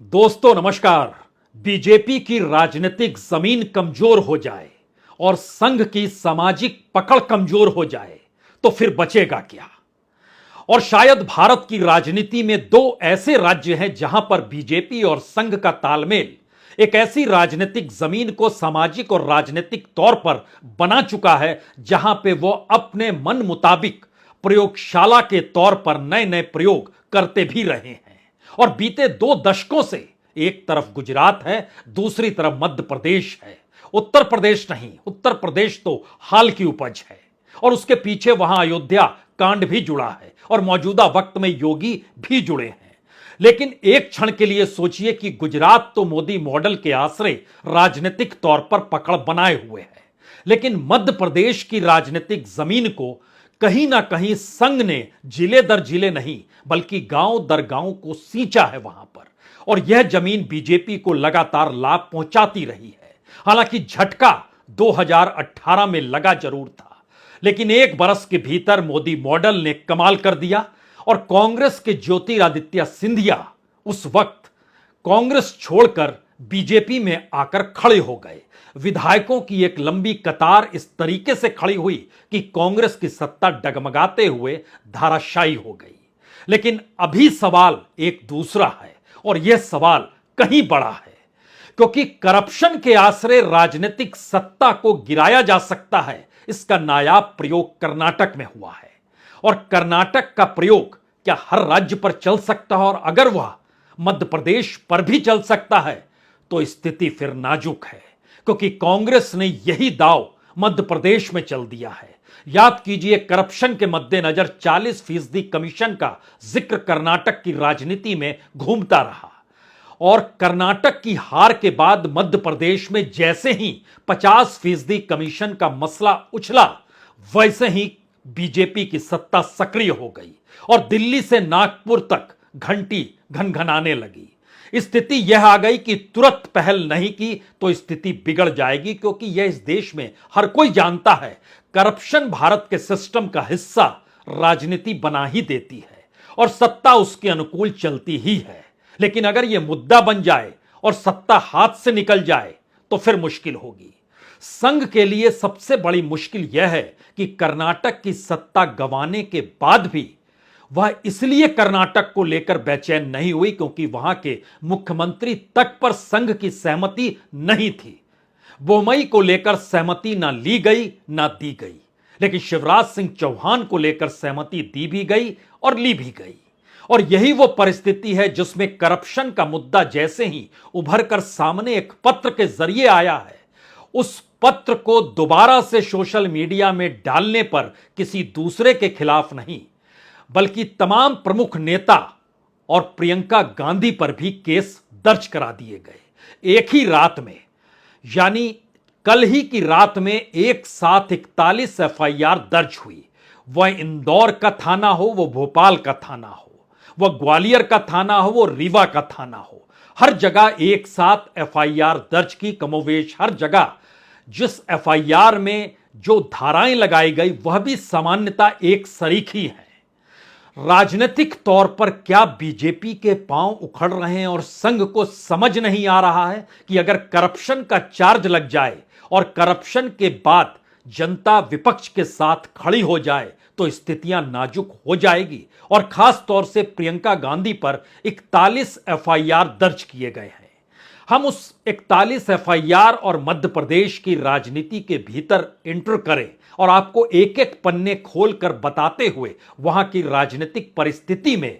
दोस्तों नमस्कार। बीजेपी की राजनीतिक जमीन कमजोर हो जाए और संघ की सामाजिक पकड़ कमजोर हो जाए तो फिर बचेगा क्या। और शायद भारत की राजनीति में दो ऐसे राज्य हैं जहां पर बीजेपी और संघ का तालमेल एक ऐसी राजनीतिक जमीन को सामाजिक और राजनीतिक तौर पर बना चुका है जहां पे वो अपने मन मुताबिक प्रयोगशाला के तौर पर नए नए प्रयोग करते भी रहे हैं। और बीते 2 दशकों से एक तरफ गुजरात है, दूसरी तरफ मध्य प्रदेश है। उत्तर प्रदेश नहीं, उत्तर प्रदेश तो हाल की उपज है और उसके पीछे वहां अयोध्या कांड भी जुड़ा है और मौजूदा वक्त में योगी भी जुड़े हैं। लेकिन एक क्षण के लिए सोचिए कि गुजरात तो मोदी मॉडल के आश्रय राजनीतिक तौर पर पकड़ बनाए हुए है, लेकिन मध्य प्रदेश की राजनीतिक जमीन को कहीं ना कहीं संघ ने जिले दर जिले नहीं बल्कि गांव दर गांव को सींचा है वहां पर। और यह जमीन बीजेपी को लगातार लाभ पहुंचाती रही है। हालांकि झटका 2018 में लगा जरूर था, लेकिन एक बरस के भीतर मोदी मॉडल ने कमाल कर दिया और कांग्रेस के ज्योतिरादित्य सिंधिया उस वक्त कांग्रेस छोड़कर बीजेपी में आकर खड़े हो गए। विधायकों की एक लंबी कतार इस तरीके से खड़ी हुई कि कांग्रेस की सत्ता डगमगाते हुए धाराशायी हो गई। लेकिन अभी सवाल एक दूसरा है और यह सवाल कहीं बड़ा है, क्योंकि करप्शन के आश्रय राजनीतिक सत्ता को गिराया जा सकता है, इसका नायाब प्रयोग कर्नाटक में हुआ है। और कर्नाटक का प्रयोग क्या हर राज्य पर चल सकता है? और अगर वह मध्य प्रदेश पर भी चल सकता है तो स्थिति फिर नाजुक है, क्योंकि कांग्रेस ने यही दांव मध्य प्रदेश में चल दिया है। याद कीजिए, करप्शन के मद्देनजर 40% कमीशन का जिक्र कर्नाटक की राजनीति में घूमता रहा और कर्नाटक की हार के बाद मध्य प्रदेश में जैसे ही 50% कमीशन का मसला उछला, वैसे ही बीजेपी की सत्ता सक्रिय हो गई और दिल्ली से नागपुर तक घंटी घनघनाने लगी। स्थिति यह आ गई कि तुरंत पहल नहीं की तो स्थिति बिगड़ जाएगी, क्योंकि यह इस देश में हर कोई जानता है करप्शन भारत के सिस्टम का हिस्सा राजनीति बना ही देती है और सत्ता उसके अनुकूल चलती ही है। लेकिन अगर यह मुद्दा बन जाए और सत्ता हाथ से निकल जाए तो फिर मुश्किल होगी। संघ के लिए सबसे बड़ी मुश्किल यह है कि कर्नाटक की सत्ता गंवाने के बाद भी वह इसलिए कर्नाटक को लेकर बेचैन नहीं हुई क्योंकि वहां के मुख्यमंत्री तक पर संघ की सहमति नहीं थी। बोमई को लेकर सहमति ना ली गई ना दी गई, लेकिन शिवराज सिंह चौहान को लेकर सहमति दी भी गई और ली भी गई। और यही वो परिस्थिति है जिसमें करप्शन का मुद्दा जैसे ही उभर कर सामने एक पत्र के जरिए आया है, उस पत्र को दोबारा से सोशल मीडिया में डालने पर किसी दूसरे के खिलाफ नहीं बल्कि तमाम प्रमुख नेता और प्रियंका गांधी पर भी केस दर्ज करा दिए गए एक ही रात में। यानी कल ही की रात में एक साथ 41 एफआईआर दर्ज हुई। वह इंदौर का थाना हो, वो भोपाल का थाना हो, वह ग्वालियर का थाना हो, वो रीवा का थाना हो, हर जगह एक साथ एफआईआर दर्ज की। कमोवेश हर जगह जिस एफआईआर में जो धाराएं लगाई गई वह भी सामान्यता एक सरीखी है। राजनीतिक तौर पर क्या बीजेपी के पांव उखड़ रहे हैं और संघ को समझ नहीं आ रहा है कि अगर करप्शन का चार्ज लग जाए और करप्शन के बाद जनता विपक्ष के साथ खड़ी हो जाए तो स्थितियां नाजुक हो जाएगी। और खास तौर से प्रियंका गांधी पर 41 एफआईआर दर्ज किए गए हैं। हम उस 41 एफआईआर और मध्य प्रदेश की राजनीति के भीतर एंटर करें और आपको एक एक पन्ने खोलकर बताते हुए वहां की राजनीतिक परिस्थिति में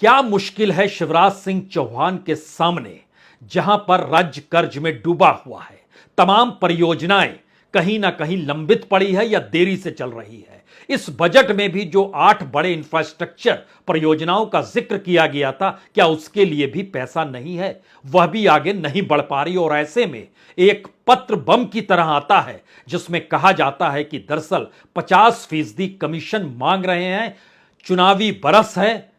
क्या मुश्किल है शिवराज सिंह चौहान के सामने, जहां पर राज्य कर्ज में डूबा हुआ है, तमाम परियोजनाएं कहीं ना कहीं लंबित पड़ी है या देरी से चल रही है। इस बजट में भी जो 8 बड़े इंफ्रास्ट्रक्चर परियोजनाओं का जिक्र किया गया था, क्या उसके लिए भी पैसा नहीं है? वह भी आगे नहीं बढ़ पा रही। और ऐसे में एक पत्र बम की तरह आता है जिसमें कहा जाता है कि दरअसल 50% कमीशन मांग रहे हैं, चुनावी बरस है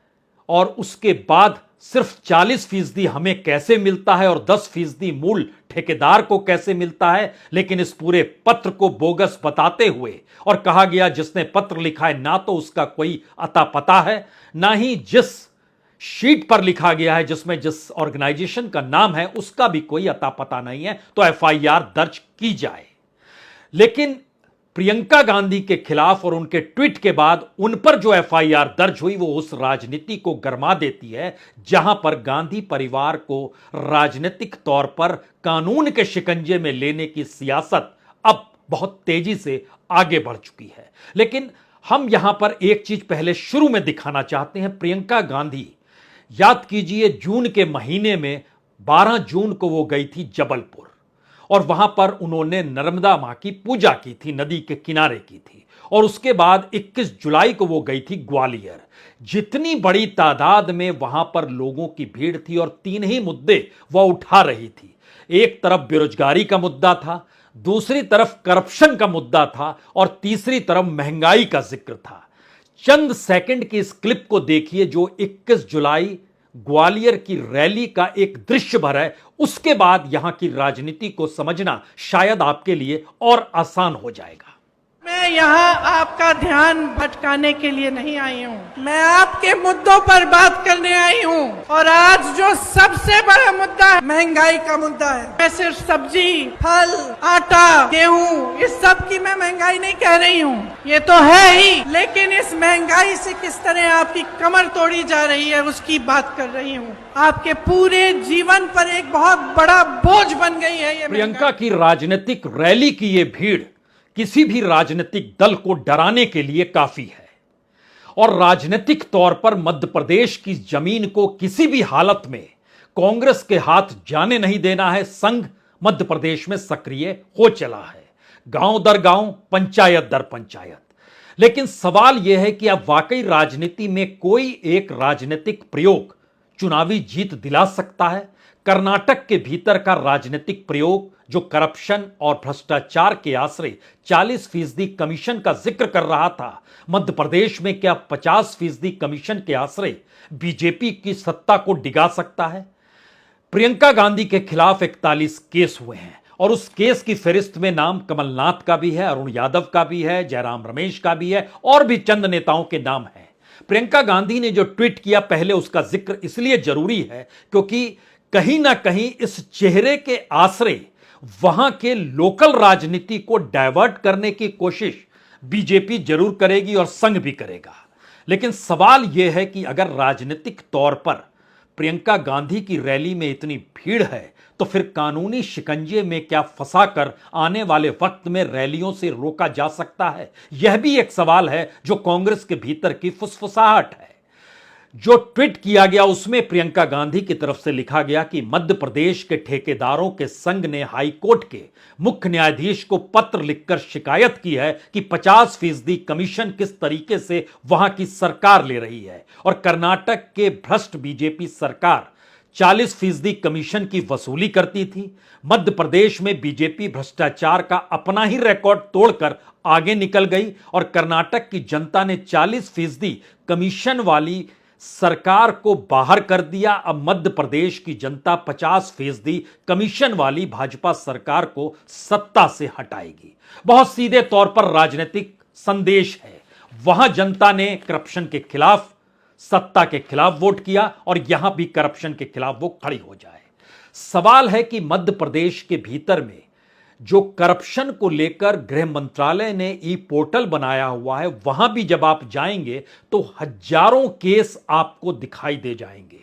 और उसके बाद सिर्फ 40% हमें कैसे मिलता है और 10% मूल ठेकेदार को कैसे मिलता है। लेकिन इस पूरे पत्र को बोगस बताते हुए और कहा गया जिसने पत्र लिखा है ना तो उसका कोई अता पता है, ना ही जिस शीट पर लिखा गया है जिसमें जिस ऑर्गेनाइजेशन का नाम है उसका भी कोई अता पता नहीं है, तो एफआईआर दर्ज की जाए। लेकिन प्रियंका गांधी के खिलाफ और उनके ट्वीट के बाद उन पर जो एफआईआर दर्ज हुई वो उस राजनीति को गरमा देती है जहां पर गांधी परिवार को राजनीतिक तौर पर कानून के शिकंजे में लेने की सियासत अब बहुत तेजी से आगे बढ़ चुकी है। लेकिन हम यहां पर एक चीज पहले शुरू में दिखाना चाहते हैं। प्रियंका गांधी, याद कीजिए, जून के महीने में 12 जून को वो गई थी जबलपुर और वहां पर उन्होंने नर्मदा मां की पूजा की थी, नदी के किनारे की थी। और उसके बाद 21 जुलाई को वो गई थी ग्वालियर। जितनी बड़ी तादाद में वहां पर लोगों की भीड़ थी और तीन ही मुद्दे वह उठा रही थी। एक तरफ बेरोजगारी का मुद्दा था, दूसरी तरफ करप्शन का मुद्दा था और तीसरी तरफ महंगाई का जिक्र था। चंद सेकंड की इस क्लिप को देखिए जो 21 जुलाई ग्वालियर की रैली का एक दृश्य भर है। उसके बाद यहां की राजनीति को समझना शायद आपके लिए और आसान हो जाएगा। मैं यहाँ आपका ध्यान भटकाने के लिए नहीं आई हूँ, मैं आपके मुद्दों पर बात करने आई हूँ। और आज जो सबसे बड़ा मुद्दा है, महंगाई का मुद्दा है। मैं सिर्फ सब्जी, फल, आटा, गेहूँ, इस सब की मैं महंगाई नहीं कह रही हूँ, ये तो है ही, लेकिन इस महंगाई से किस तरह आपकी कमर तोड़ी जा रही है उसकी बात कर रही हूँ। आपके पूरे जीवन पर एक बहुत बड़ा बोझ बन गई है ये प्रियंका की राजनीतिक रैली की ये भीड़ किसी भी राजनीतिक दल को डराने के लिए काफी है। और राजनीतिक तौर पर मध्य प्रदेश की जमीन को किसी भी हालत में कांग्रेस के हाथ जाने नहीं देना है। संघ मध्य प्रदेश में सक्रिय हो चला है, गांव दर गांव, पंचायत दर पंचायत। लेकिन सवाल यह है कि अब वाकई राजनीति में कोई एक राजनीतिक प्रयोग चुनावी जीत दिला सकता है। कर्नाटक के भीतर का राजनीतिक प्रयोग जो करप्शन और भ्रष्टाचार के आश्रय 40% कमीशन का जिक्र कर रहा था, मध्य प्रदेश में क्या 50% कमीशन के आश्रय बीजेपी की सत्ता को डिगा सकता है? प्रियंका गांधी के खिलाफ 41 केस हुए हैं और उस केस की फहरिस्त में नाम कमलनाथ का भी है, अरुण यादव का भी है, जयराम रमेश का भी है और भी चंद नेताओं के नाम हैं। प्रियंका गांधी ने जो ट्वीट किया, पहले उसका जिक्र इसलिए जरूरी है क्योंकि कहीं ना कहीं इस चेहरे के आश्रय वहां के लोकल राजनीति को डायवर्ट करने की कोशिश बीजेपी जरूर करेगी और संघ भी करेगा। लेकिन सवाल यह है कि अगर राजनीतिक तौर पर प्रियंका गांधी की रैली में इतनी भीड़ है तो फिर कानूनी शिकंजे में क्या फंसाकर आने वाले वक्त में रैलियों से रोका जा सकता है? यह भी एक सवाल है जो कांग्रेस के भीतर की फुसफुसाहट है। जो ट्वीट किया गया उसमें प्रियंका गांधी की तरफ से लिखा गया कि मध्य प्रदेश के ठेकेदारों के संघ ने हाई कोर्ट के मुख्य न्यायाधीश को पत्र लिखकर शिकायत की है कि 50% कमीशन किस तरीके से वहां की सरकार ले रही है और कर्नाटक के भ्रष्ट बीजेपी सरकार 40% कमीशन की वसूली करती थी। मध्य प्रदेश में बीजेपी भ्रष्टाचार का अपना ही रिकॉर्ड तोड़कर आगे निकल गई और कर्नाटक की जनता ने 40% कमीशन वाली सरकार को बाहर कर दिया। अब मध्य प्रदेश की जनता 50% कमीशन वाली भाजपा सरकार को सत्ता से हटाएगी। बहुत सीधे तौर पर राजनीतिक संदेश है। वहां जनता ने करप्शन के खिलाफ, सत्ता के खिलाफ वोट किया और यहां भी करप्शन के खिलाफ वो खड़ी हो जाए। सवाल है कि मध्य प्रदेश के भीतर में जो करप्शन को लेकर गृह मंत्रालय ने ई पोर्टल बनाया हुआ है, वहां भी जब आप जाएंगे तो हजारों केस आपको दिखाई दे जाएंगे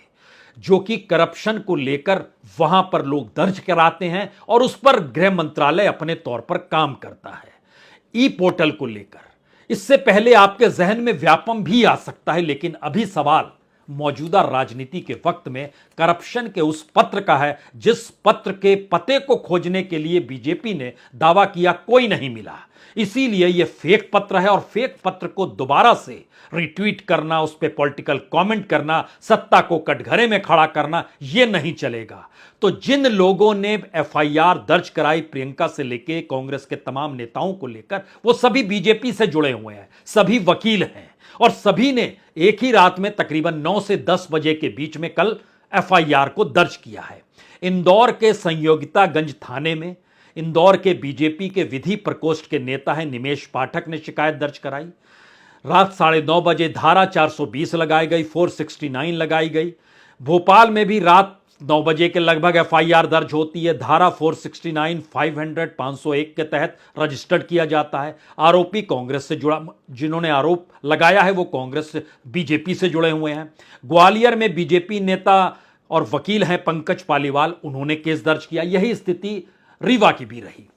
जो कि करप्शन को लेकर वहां पर लोग दर्ज कराते हैं और उस पर गृह मंत्रालय अपने तौर पर काम करता है। ई पोर्टल को लेकर इससे पहले आपके जहन में व्यापम भी आ सकता है, लेकिन अभी सवाल मौजूदा राजनीति के वक्त में करप्शन के उस पत्र का है जिस पत्र के पते को खोजने के लिए बीजेपी ने दावा किया कोई नहीं मिला। इसीलिए यह फेक पत्र है और फेक पत्र को दोबारा से रिट्वीट करना, उस पर पॉलिटिकल कमेंट करना, सत्ता को कटघरे में खड़ा करना, यह नहीं चलेगा। तो जिन लोगों ने एफआईआर दर्ज कराई प्रियंका से लेकर कांग्रेस के तमाम नेताओं को लेकर, वो सभी बीजेपी से जुड़े हुए हैं, सभी वकील हैं और सभी ने एक ही रात में तकरीबन 9 से 10 बजे के बीच में कल एफआईआर को दर्ज किया है। इंदौर के संयोगितागंज थाने में इंदौर के बीजेपी के विधि प्रकोष्ठ के नेता हैं निमेश पाठक ने शिकायत दर्ज कराई। रात 9:30 बजे धारा 420 लगाई गई, 469 लगाई गई। भोपाल में भी रात 9 बजे के लगभग एफआईआर दर्ज होती है। धारा 469, 500, 501 के तहत रजिस्टर्ड किया जाता है। आरोपी कांग्रेस से जुड़ा, जिन्होंने आरोप लगाया है वो कांग्रेस से, बीजेपी से जुड़े हुए हैं। ग्वालियर में बीजेपी नेता और वकील हैं पंकज पालीवाल, उन्होंने केस दर्ज किया। यही स्थिति रीवा की भी रही।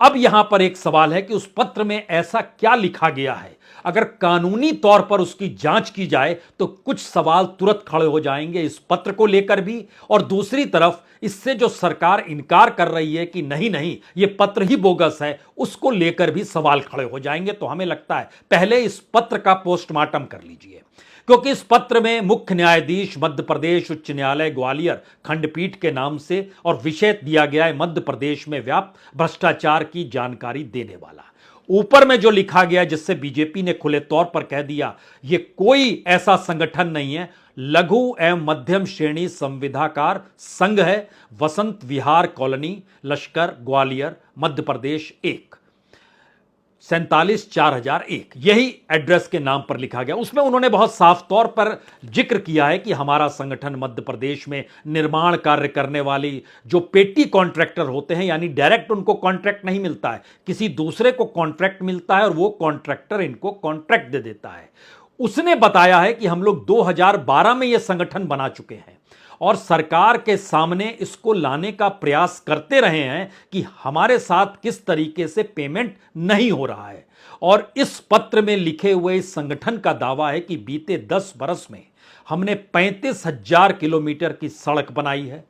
अब यहां पर एक सवाल है कि उस पत्र में ऐसा क्या लिखा गया है। अगर कानूनी तौर पर उसकी जांच की जाए तो कुछ सवाल तुरंत खड़े हो जाएंगे इस पत्र को लेकर भी, और दूसरी तरफ इससे जो सरकार इनकार कर रही है कि नहीं नहीं ये पत्र ही बोगस है, उसको लेकर भी सवाल खड़े हो जाएंगे। तो हमें लगता है पहले इस पत्र का पोस्टमार्टम कर लीजिए, क्योंकि इस पत्र में मुख्य न्यायाधीश मध्य प्रदेश उच्च न्यायालय ग्वालियर खंडपीठ के नाम से और विषय दिया गया है मध्य प्रदेश में व्याप्त भ्रष्टाचार की जानकारी देने वाला। ऊपर में जो लिखा गया है, जिससे बीजेपी ने खुले तौर पर कह दिया ये कोई ऐसा संगठन नहीं है, लघु एवं मध्यम श्रेणी संविदाकार संघ है, वसंत विहार कॉलोनी, लश्कर, ग्वालियर, मध्य प्रदेश 1, 47/4001, यही एड्रेस के नाम पर लिखा गया। उसमें उन्होंने बहुत साफ तौर पर जिक्र किया है कि हमारा संगठन मध्य प्रदेश में निर्माण कार्य करने वाली जो पेटी कॉन्ट्रैक्टर होते हैं, यानी डायरेक्ट उनको कॉन्ट्रैक्ट नहीं मिलता है, किसी दूसरे को कॉन्ट्रैक्ट मिलता है और वो कॉन्ट्रैक्टर इनको कॉन्ट्रैक्ट दे देता है। उसने बताया है कि हम लोग 2012 में यह संगठन बना चुके हैं और सरकार के सामने इसको लाने का प्रयास करते रहे हैं कि हमारे साथ किस तरीके से पेमेंट नहीं हो रहा है। और इस पत्र में लिखे हुए इस संगठन का दावा है कि बीते 10 बरस में हमने 35,000 किलोमीटर की सड़क बनाई है,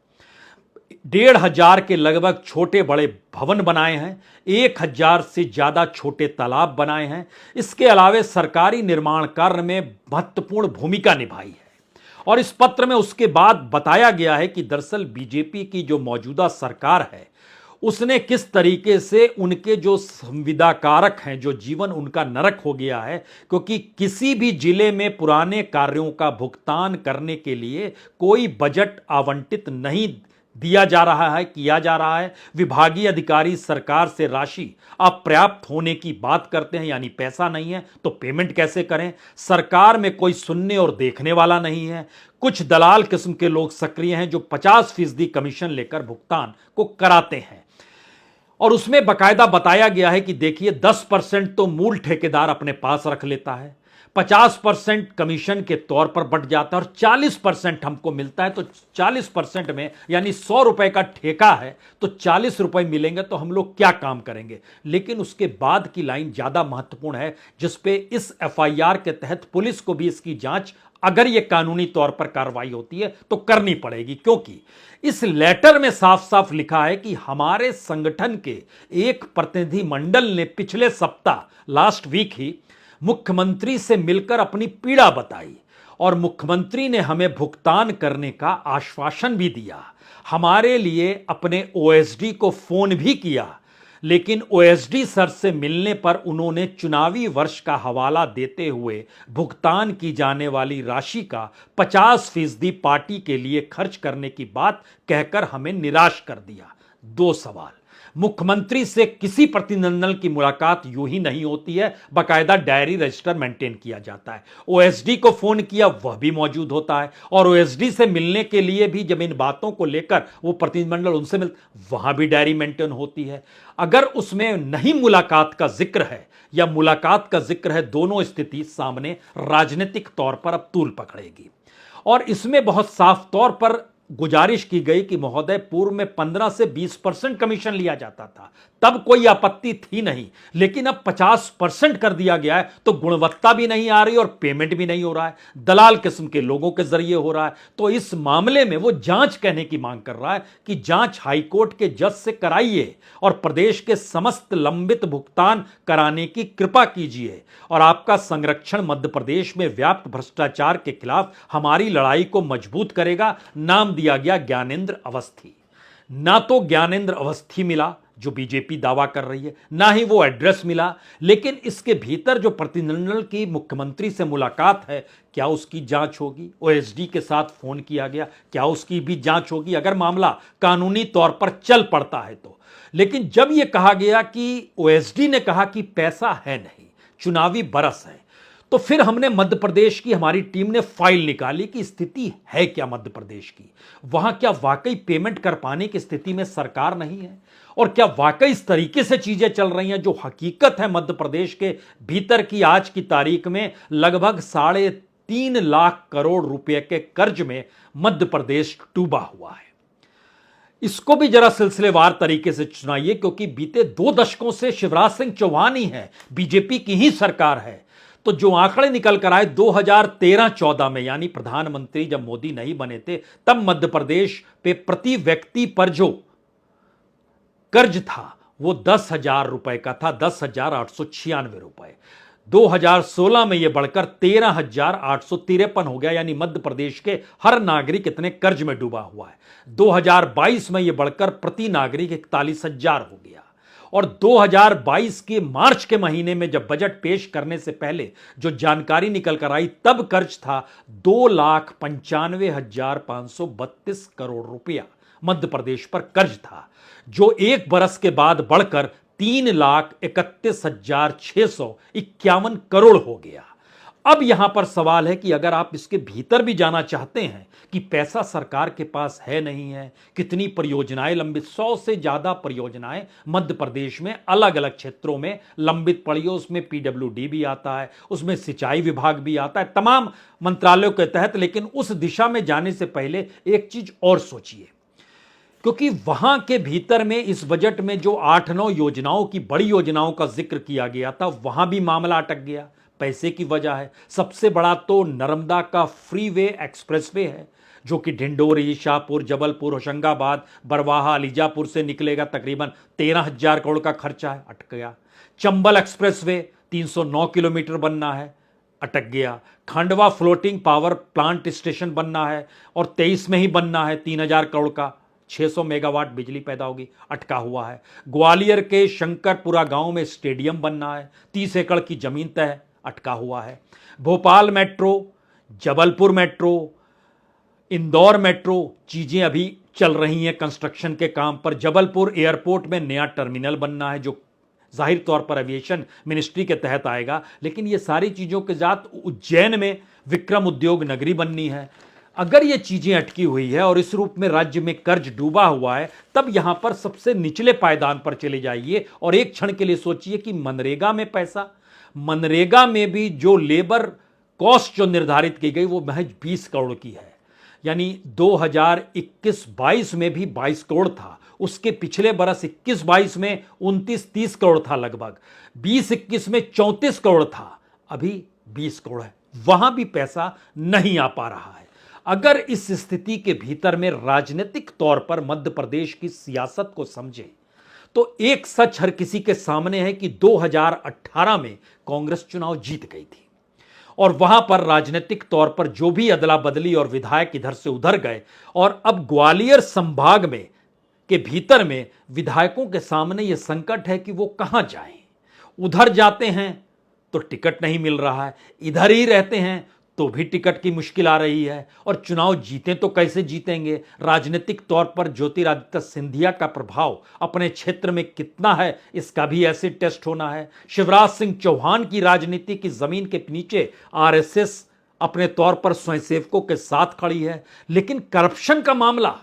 1,500 के लगभग छोटे बड़े भवन बनाए हैं, 1,000 से ज्यादा छोटे तालाब बनाए हैं। इसके अलावे सरकारी निर्माण कार्य में महत्वपूर्ण भूमिका निभाई है। और इस पत्र में उसके बाद बताया गया है कि दरअसल बीजेपी की जो मौजूदा सरकार है उसने किस तरीके से उनके जो संविदा कारक हैं, जो जीवन उनका नरक हो गया है, क्योंकि किसी भी जिले में पुराने कार्यों का भुगतान करने के लिए कोई बजट आवंटित नहीं दिया जा रहा है, किया जा रहा है। विभागीय अधिकारी सरकार से राशि अपर्याप्त होने की बात करते हैं, यानी पैसा नहीं है तो पेमेंट कैसे करें। सरकार में कोई सुनने और देखने वाला नहीं है। कुछ दलाल किस्म के लोग सक्रिय हैं जो 50% कमीशन लेकर भुगतान को कराते हैं। और उसमें बाकायदा बताया गया है कि देखिए 10% तो मूल ठेकेदार अपने पास रख लेता है, 50% कमीशन के तौर पर बंट जाता है और 40% हमको मिलता है। तो 40% में यानी 100 रुपए का ठेका है तो 40 रुपए मिलेंगे, तो हम लोग क्या काम करेंगे। लेकिन उसके बाद की लाइन ज्यादा महत्वपूर्ण है, जिसपे इस एफआईआर के तहत पुलिस को भी इसकी जांच, अगर यह कानूनी तौर पर कार्रवाई होती है तो करनी पड़ेगी, क्योंकि इस लेटर में साफ साफ लिखा है कि हमारे संगठन के एक प्रतिनिधि मंडल ने पिछले सप्ताह, लास्ट वीक ही, मुख्यमंत्री से मिलकर अपनी पीड़ा बताई और मुख्यमंत्री ने हमें भुगतान करने का आश्वासन भी दिया। हमारे लिए अपने ओएसडी को फोन भी किया, लेकिन ओएसडी सर से मिलने पर उन्होंने चुनावी वर्ष का हवाला देते हुए भुगतान की जाने वाली राशि का 50% पार्टी के लिए खर्च करने की बात कहकर हमें निराश कर दिया। 2 सवाल, मुख्यमंत्री से किसी प्रतिनिधिमंडल की मुलाकात यूं ही नहीं होती है, बाकायदा डायरी रजिस्टर मेंटेन किया जाता है। ओएसडी को फोन किया, वह भी मौजूद होता है, और ओएसडी से मिलने के लिए भी जब इन बातों को लेकर वो प्रतिनिधिमंडल उनसे वहां भी डायरी मेंटेन होती है। अगर उसमें नहीं मुलाकात का जिक्र है या मुलाकात का जिक्र है, दोनों स्थिति सामने राजनीतिक तौर पर अब तूल पकड़ेगी। और इसमें बहुत साफ तौर पर गुजारिश की गई कि महोदय, पूर्व में 15 से 20% कमीशन लिया जाता था, तब कोई आपत्ति थी नहीं, लेकिन अब 50% कर दिया गया है, तो गुणवत्ता भी नहीं आ रही और पेमेंट भी नहीं हो रहा है, दलाल किस्म के लोगों के जरिए हो रहा है। तो इस मामले में वो जांच कहने की मांग कर रहा है कि जांच हाईकोर्ट के जज से कराइए और प्रदेश के समस्त लंबित भुगतान कराने की कृपा कीजिए, और आपका संरक्षण मध्य प्रदेश में व्याप्त भ्रष्टाचार के खिलाफ हमारी लड़ाई को मजबूत करेगा। नाम दिया गया ज्ञानेंद्र अवस्थी। ना तो ज्ञानेंद्र अवस्थी मिला जो बीजेपी दावा कर रही है, ना ही वो एड्रेस मिला, लेकिन इसके भीतर जो प्रतिनिधिमंडल की मुख्यमंत्री से मुलाकात है, क्या उसकी जांच होगी। ओएसडी के साथ फोन किया गया, क्या उसकी भी जांच होगी, अगर मामला कानूनी तौर पर चल पड़ता है तो। लेकिन जब यह कहा गया कि ओएसडी ने कहा कि पैसा है नहीं, चुनावी बरस है, तो फिर हमने मध्य प्रदेश की हमारी टीम ने फाइल निकाली कि स्थिति है क्या मध्य प्रदेश की, वहां क्या वाकई पेमेंट कर पाने की स्थिति में सरकार नहीं है, और क्या वाकई इस तरीके से चीजें चल रही हैं जो हकीकत है मध्य प्रदेश के भीतर की आज की तारीख में लगभग 3.5 लाख करोड़ रुपए के कर्ज में मध्य प्रदेश डूबा हुआ है। इसको भी जरा सिलसिलेवार तरीके से सुनाइए, क्योंकि बीते 2 दशकों से शिवराज सिंह चौहान ही है, बीजेपी की ही सरकार है। तो जो आंकड़े निकल कर आए 2013-14 में, यानी प्रधानमंत्री जब मोदी नहीं बने थे, तब मध्य प्रदेश पे प्रति व्यक्ति पर जो कर्ज था वो 10,000 रुपए का था, 10,896 रुपए। 2016 में यह बढ़कर 13,853 हो गया, यानी मध्य प्रदेश के हर नागरिक इतने कर्ज में डूबा हुआ है। 2022 में यह बढ़कर प्रति नागरिक 41,000 हो गया, और 2022 के मार्च के महीने में जब बजट पेश करने से पहले जो जानकारी निकल कर आई, तब कर्ज था 2,95,532 करोड़ रुपया मध्य प्रदेश पर कर्ज था, जो एक बरस के बाद बढ़कर 3,31,651 करोड़ हो गया। अब यहां पर सवाल है कि अगर आप इसके भीतर भी जाना चाहते हैं कि पैसा सरकार के पास है नहीं है, कितनी परियोजनाएं लंबित, 100 से ज्यादा परियोजनाएं मध्य प्रदेश में अलग अलग क्षेत्रों में लंबित पड़ी है। उसमें पीडब्ल्यूडी भी आता है, उसमें सिंचाई विभाग भी आता है, तमाम मंत्रालयों के तहत। लेकिन उस दिशा में जाने से पहले एक चीज और सोचिए, क्योंकि वहां के भीतर में इस बजट में जो 8-9 योजनाओं की, बड़ी योजनाओं का जिक्र किया गया था, वहां भी मामला अटक गया। पैसे की वजह है। सबसे बड़ा तो नर्मदा का फ्रीवे एक्सप्रेसवे है, जो कि ढिंडोरी, शाहपुर, जबलपुर, होशंगाबाद, बरवाहा, अलीजापुर से निकलेगा। तकरीबन 13,000 करोड़ का खर्चा है, अटक गया। चंबल एक्सप्रेसवे 309 किलोमीटर बनना है, अटक गया। Khandwa floating power plant station बनना है और 23 में ही बनना है, 3,000 करोड़ का, 600 मेगावाट बिजली पैदा होगी, अटका हुआ है। ग्वालियर के शंकरपुरा गांव में स्टेडियम बनना है, 30 एकड़ की जमीन तय है, अटका हुआ है। Bhopal metro, Jabalpur metro, Indore metro, चीजें अभी चल रही हैं कंस्ट्रक्शन के काम पर। जबलपुर एयरपोर्ट में नया टर्मिनल बनना है, जो जाहिर तौर पर एविएशन मिनिस्ट्री के तहत आएगा। लेकिन ये सारी चीजों के साथ उज्जैन में विक्रम उद्योग नगरी बननी है। अगर ये चीजें अटकी हुई है और इस रूप में राज्य में कर्ज डूबा हुआ है, तब यहां पर सबसे निचले पायदान पर चले जाइए और एक क्षण के लिए सोचिए कि मनरेगा में पैसा, मनरेगा में भी जो लेबर कॉस्ट जो निर्धारित की गई वो महज 20 करोड़ की है। यानी 2021-22 में भी 22 करोड़ था, उसके पिछले बरस 21-22 में 29-30 करोड़ था, लगभग 20-21 में 34 करोड़ था, अभी 20 करोड़ है। वहां भी पैसा नहीं आ पा रहा है। अगर इस स्थिति के भीतर में राजनीतिक तौर पर मध्य प्रदेश की सियासत को समझे, तो एक सच हर किसी के सामने है कि 2018 में कांग्रेस चुनाव जीत गई थी, और वहां पर राजनीतिक तौर पर जो भी अदला बदली और विधायक इधर से उधर गए, और अब ग्वालियर संभाग में के भीतर में विधायकों के सामने यह संकट है कि वो कहां जाएं। उधर जाते हैं तो टिकट नहीं मिल रहा है, इधर ही रहते हैं तो भी टिकट की मुश्किल आ रही है, और चुनाव जीते तो कैसे जीतेंगे। राजनीतिक तौर पर ज्योतिरादित्य सिंधिया का प्रभाव अपने क्षेत्र में कितना है, इसका भी ऐसे टेस्ट होना है। शिवराज सिंह चौहान की राजनीति की जमीन के नीचे आरएसएस अपने तौर पर स्वयंसेवकों के साथ खड़ी है, लेकिन करप्शन का मामला,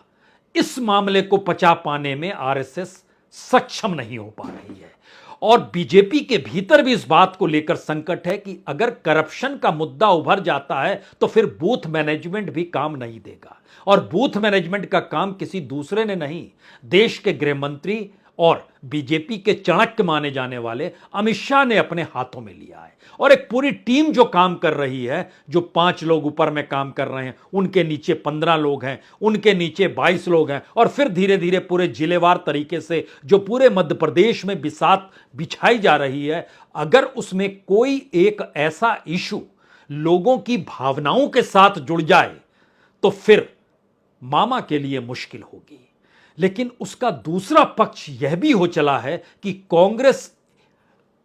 इस मामले को पचा पाने में आरएसएस सक्षम नहीं हो पा रही है। और बीजेपी के भीतर भी इस बात को लेकर संकट है कि अगर करप्शन का मुद्दा उभर जाता है तो फिर बूथ मैनेजमेंट भी काम नहीं देगा, और बूथ मैनेजमेंट का काम किसी दूसरे ने नहीं, देश के गृह मंत्री और बीजेपी के चाणक्य माने जाने वाले अमित शाह ने अपने हाथों में लिया है। और एक पूरी टीम जो काम कर रही है, जो 5 लोग ऊपर में काम कर रहे हैं, उनके नीचे 15 लोग हैं, उनके नीचे 22 लोग हैं, और फिर धीरे धीरे पूरे जिलेवार तरीके से जो पूरे मध्य प्रदेश में बिसात बिछाई जा रही है, अगर उसमें कोई एक ऐसा इशू लोगों की भावनाओं के साथ जुड़ जाए तो फिर मामा के लिए मुश्किल होगी। लेकिन उसका दूसरा पक्ष यह भी हो चला है कि कांग्रेस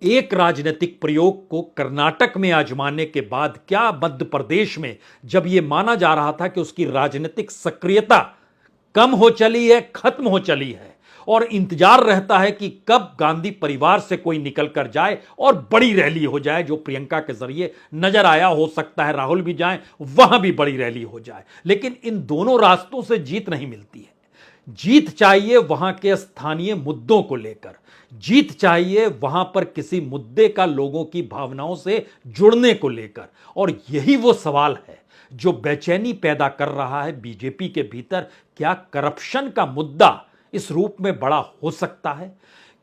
एक राजनीतिक प्रयोग को कर्नाटक में आजमाने के बाद क्या मध्य प्रदेश में, जब यह माना जा रहा था कि उसकी राजनीतिक सक्रियता कम हो चली है, खत्म हो चली है, और इंतजार रहता है कि कब गांधी परिवार से कोई निकल कर जाए और बड़ी रैली हो जाए, जो प्रियंका के जरिए नजर आया। हो सकता है राहुल भी जाएं, वहां भी बड़ी रैली हो जाए, लेकिन इन दोनों रास्तों से जीत नहीं मिलती है। जीत चाहिए वहां के स्थानीय मुद्दों को लेकर, जीत चाहिए वहां पर किसी मुद्दे का लोगों की भावनाओं से जुड़ने को लेकर, और यही वो सवाल है जो बेचैनी पैदा कर रहा है बीजेपी के भीतर। क्या करप्शन का मुद्दा इस रूप में बड़ा हो सकता है?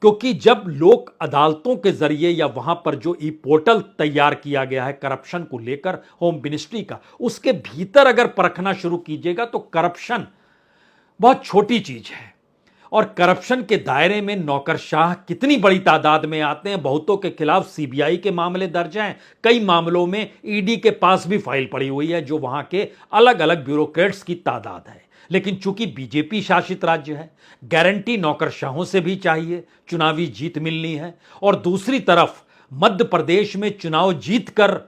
क्योंकि जब लोक अदालतों के जरिए या वहां पर जो ई पोर्टल तैयार किया गया है करप्शन को लेकर होम मिनिस्ट्री का, उसके भीतर अगर परखना शुरू कीजिएगा तो करप्शन बहुत छोटी चीज है। और करप्शन के दायरे में नौकरशाह कितनी बड़ी तादाद में आते हैं। बहुतों के खिलाफ सीबीआई के मामले दर्ज हैं, कई मामलों में ईडी के पास भी फाइल पड़ी हुई है, जो वहां के अलग अलग ब्यूरोक्रेट्स की तादाद है। लेकिन चूंकि बीजेपी शासित राज्य है, गारंटी नौकरशाहों से भी चाहिए, चुनावी जीत मिलनी है। और दूसरी तरफ मध्य प्रदेश में चुनाव जीतकर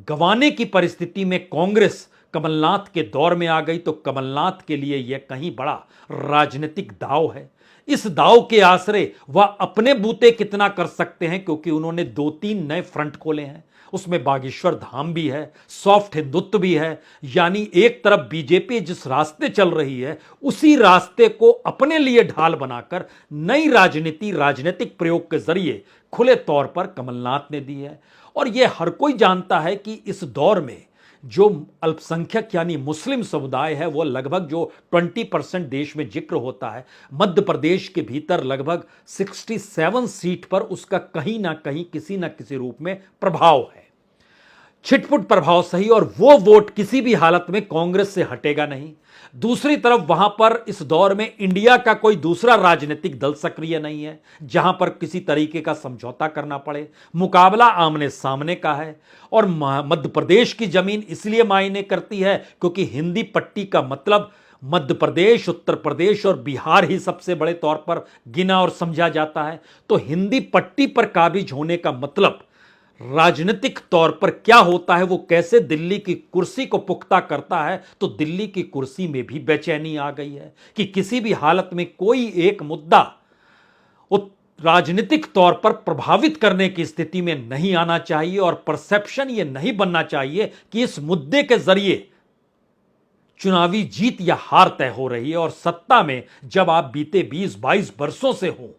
गंवाने की परिस्थिति में कांग्रेस कमलनाथ के दौर में आ गई, तो कमलनाथ के लिए यह कहीं बड़ा राजनीतिक दांव है। इस दांव के आसरे वह अपने बूते कितना कर सकते हैं, क्योंकि उन्होंने 2-3 नए फ्रंट खोले हैं। उसमें बागेश्वर धाम भी है, सॉफ्ट हिंदुत्व भी है। यानी एक तरफ बीजेपी जिस रास्ते चल रही है, उसी रास्ते को अपने लिए ढाल बनाकर नई राजनीतिक प्रयोग के जरिए खुले तौर पर कमलनाथ ने दी है। और यह हर कोई जानता है कि इस दौर में जो अल्पसंख्यक यानी मुस्लिम समुदाय है, वो लगभग जो 20% देश में जिक्र होता है, मध्य प्रदेश के भीतर लगभग 67 सीट पर उसका कहीं ना कहीं किसी ना किसी रूप में प्रभाव है। छिटपुट प्रभाव सही, और वो वोट किसी भी हालत में कांग्रेस से हटेगा नहीं। दूसरी तरफ वहां पर इस दौर में इंडिया का कोई दूसरा राजनीतिक दल सक्रिय नहीं है जहां पर किसी तरीके का समझौता करना पड़े। मुकाबला आमने सामने का है। और मध्य प्रदेश की जमीन इसलिए मायने करती है क्योंकि हिंदी पट्टी का मतलब मध्य प्रदेश, उत्तर प्रदेश और बिहार ही सबसे बड़े तौर पर गिना और समझा जाता है। तो हिंदी पट्टी पर काबिज होने का मतलब राजनीतिक तौर पर क्या होता है, वो कैसे दिल्ली की कुर्सी को पुख्ता करता है। तो दिल्ली की कुर्सी में भी बेचैनी आ गई है कि किसी भी हालत में कोई एक मुद्दा राजनीतिक तौर पर प्रभावित करने की स्थिति में नहीं आना चाहिए, और परसेप्शन ये नहीं बनना चाहिए कि इस मुद्दे के जरिए चुनावी जीत या हार तय हो रही है। और सत्ता में जब आप बीते 20-22 वर्षों से हो,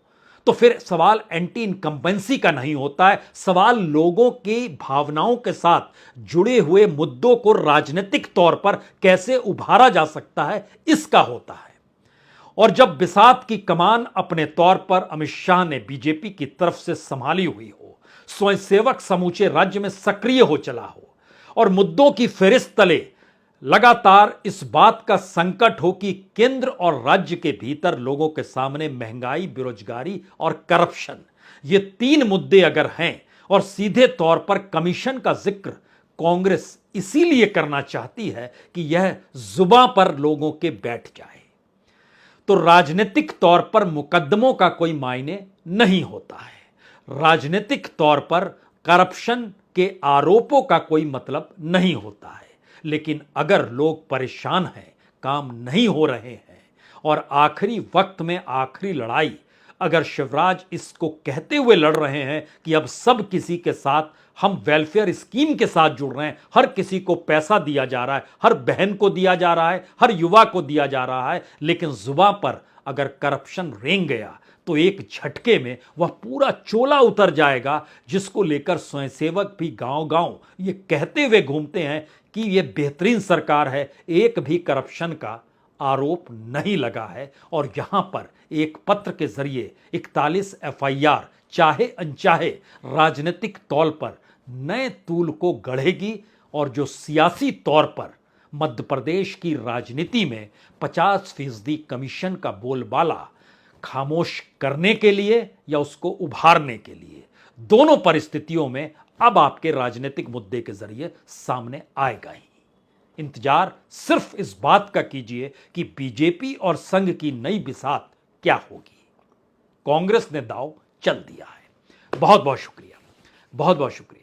तो फिर सवाल एंटी इनकम्बेंसी का नहीं होता है, सवाल लोगों की भावनाओं के साथ जुड़े हुए मुद्दों को राजनीतिक तौर पर कैसे उभारा जा सकता है, इसका होता है। और जब बिसात की कमान अपने तौर पर अमित शाह ने बीजेपी की तरफ से संभाली हुई हो, स्वयंसेवक समूचे राज्य में सक्रिय हो चला हो, और मुद्दों की फेहरिस्त तले लगातार इस बात का संकट हो कि केंद्र और राज्य के भीतर लोगों के सामने महंगाई, बेरोजगारी और करप्शन, ये 3 मुद्दे अगर हैं, और सीधे तौर पर कमीशन का जिक्र कांग्रेस इसीलिए करना चाहती है कि यह जुबां पर लोगों के बैठ जाए, तो राजनीतिक तौर पर मुकदमों का कोई मायने नहीं होता है। राजनीतिक तौर पर करप्शन के आरोपों का कोई मतलब नहीं होता है। लेकिन अगर लोग परेशान हैं, काम नहीं हो रहे हैं, और आखिरी वक्त में आखिरी लड़ाई अगर शिवराज इसको कहते हुए लड़ रहे हैं कि अब सब किसी के साथ हम वेलफेयर स्कीम के साथ जुड़ रहे हैं, हर किसी को पैसा दिया जा रहा है, हर बहन को दिया जा रहा है, हर युवा को दिया जा रहा है, लेकिन जुबां पर अगर करप्शन रेंग गया तो एक झटके में वह पूरा चोला उतर जाएगा, जिसको लेकर स्वयंसेवक भी गांव-गांव ये कहते हुए घूमते हैं कि यह बेहतरीन सरकार है, एक भी करप्शन का आरोप नहीं लगा है। और यहां पर एक पत्र के जरिए 41 एफआईआर चाहे अनचाहे राजनीतिक तौर पर नए तूल को गढ़ेगी, और जो सियासी तौर पर मध्य प्रदेश की राजनीति में 50% कमीशन का बोलबाला खामोश करने के लिए या उसको उभारने के लिए, दोनों परिस्थितियों में अब आपके राजनीतिक मुद्दे के जरिए सामने आएगा ही। इंतजार सिर्फ इस बात का कीजिए कि बीजेपी और संघ की नई बिसात क्या होगी। कांग्रेस ने दांव चल दिया है। बहुत बहुत शुक्रिया, बहुत बहुत शुक्रिया।